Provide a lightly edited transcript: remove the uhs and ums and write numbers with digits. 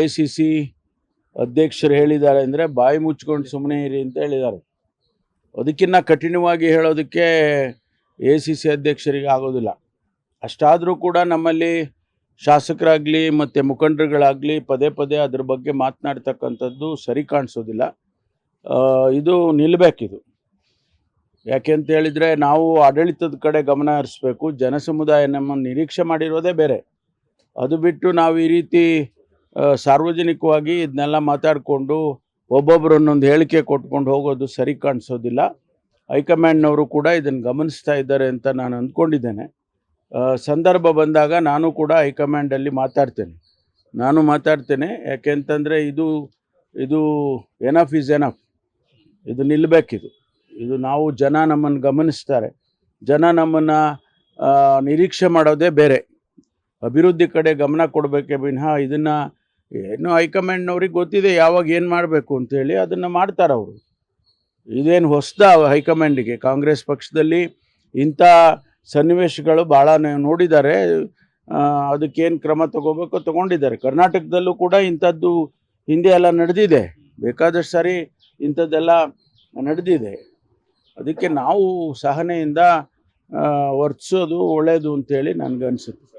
AICC ಅಧ್ಯಕ್ಷರು ಹೇಳಿದ್ದಾರೆ ಅಂದರೆ ಬಾಯಿ ಮುಚ್ಕೊಂಡು ಸುಮ್ಮನೆ ಇರಿ ಅಂತ ಹೇಳಿದ್ದಾರೆ. ಅದಕ್ಕಿಂತ ಕಠಿಣವಾಗಿ ಹೇಳೋದಕ್ಕೆ AICC ಅಧ್ಯಕ್ಷರಿಗೆ ಆಗೋದಿಲ್ಲ. ಅಷ್ಟಾದರೂ ಕೂಡ ನಮ್ಮಲ್ಲಿ ಶಾಸಕರಾಗಲಿ ಮತ್ತು ಮುಖಂಡರುಗಳಾಗಲಿ ಪದೇ ಪದೇ ಅದ್ರ ಬಗ್ಗೆ ಮಾತನಾಡ್ತಕ್ಕಂಥದ್ದು ಸರಿ ಕಾಣಿಸೋದಿಲ್ಲ. ಇದು ನಿಲ್ಲಬೇಕಿದು. ಯಾಕೆ ಅಂತ ಹೇಳಿದರೆ ನಾವು ಆಡಳಿತದ ಕಡೆ ಗಮನ ಹರಿಸ್ಬೇಕು. ಜನ ಸಮುದಾಯ ನಮ್ಮನ್ನು ನಿರೀಕ್ಷೆ ಮಾಡಿರೋದೇ ಬೇರೆ. ಅದು ಬಿಟ್ಟು ನಾವು ಈ ರೀತಿ ಸಾರ್ವಜನಿಕವಾಗಿ ಇದನ್ನೆಲ್ಲ ಮಾತಾಡಿಕೊಂಡು ಒಬ್ಬೊಬ್ಬರು ಒಂದೊಂದು ಹೇಳಿಕೆ ಕೊಟ್ಕೊಂಡು ಹೋಗೋದು ಸರಿ ಕಾಣಿಸೋದಿಲ್ಲ. ಹೈಕಮಾಂಡ್ನವರು ಕೂಡ ಇದನ್ನು ಗಮನಿಸ್ತಾ ಇದ್ದಾರೆ ಅಂತ ನಾನು ಅಂದ್ಕೊಂಡಿದ್ದೇನೆ. ಸಂದರ್ಭ ಬಂದಾಗ ನಾನು ಕೂಡ ಹೈಕಮಾಂಡಲ್ಲಿ ಮಾತಾಡ್ತೇನೆ. ಯಾಕೆ ಅಂತಂದರೆ ಇದು ಎನಫ್ ಈಸ್ ಎನಫ್. ಇದು ನಿಲ್ಲಬೇಕಿದು. ಇದು ನಾವು ಜನ ನಮ್ಮನ್ನು ಗಮನಿಸ್ತಾರೆ. ಜನ ನಮ್ಮನ್ನು ನಿರೀಕ್ಷೆ ಮಾಡೋದೇ ಬೇರೆ. ಅಭಿವೃದ್ಧಿ ಕಡೆ ಗಮನ ಕೊಡಬೇಕೇ ವಿನಃ ಇದನ್ನು ಏನು ಹೈಕಮಾಂಡ್ನವ್ರಿಗೆ ಗೊತ್ತಿದೆ ಯಾವಾಗ ಏನು ಮಾಡಬೇಕು ಅಂತೇಳಿ ಅದನ್ನು ಮಾಡ್ತಾರೆ ಅವರು. ಇದೇನು ಹೊಸದ ಹೈಕಮಾಂಡಿಗೆ? ಕಾಂಗ್ರೆಸ್ ಪಕ್ಷದಲ್ಲಿ ಇಂಥ ಸನ್ನಿವೇಶಗಳು ಭಾಳ ನೋಡಿದ್ದಾರೆ. ಅದಕ್ಕೇನು ಕ್ರಮ ತಗೋಬೇಕೋ ತಗೊಂಡಿದ್ದಾರೆ. ಕರ್ನಾಟಕದಲ್ಲೂ ಕೂಡ ಇಂಥದ್ದು ಹಿಂದೆ ಎಲ್ಲ ನಡೆದಿದೆ. ಬೇಕಾದಷ್ಟು ಸಾರಿ ಇಂಥದ್ದೆಲ್ಲ ನಡೆದಿದೆ. ಅದಕ್ಕೆ ನಾವು ಸಹನೆಯಿಂದ ವರ್ತಿಸೋದು ಒಳ್ಳೆಯದು ಅಂತೇಳಿ ನನಗನ್ಸುತ್ತೆ.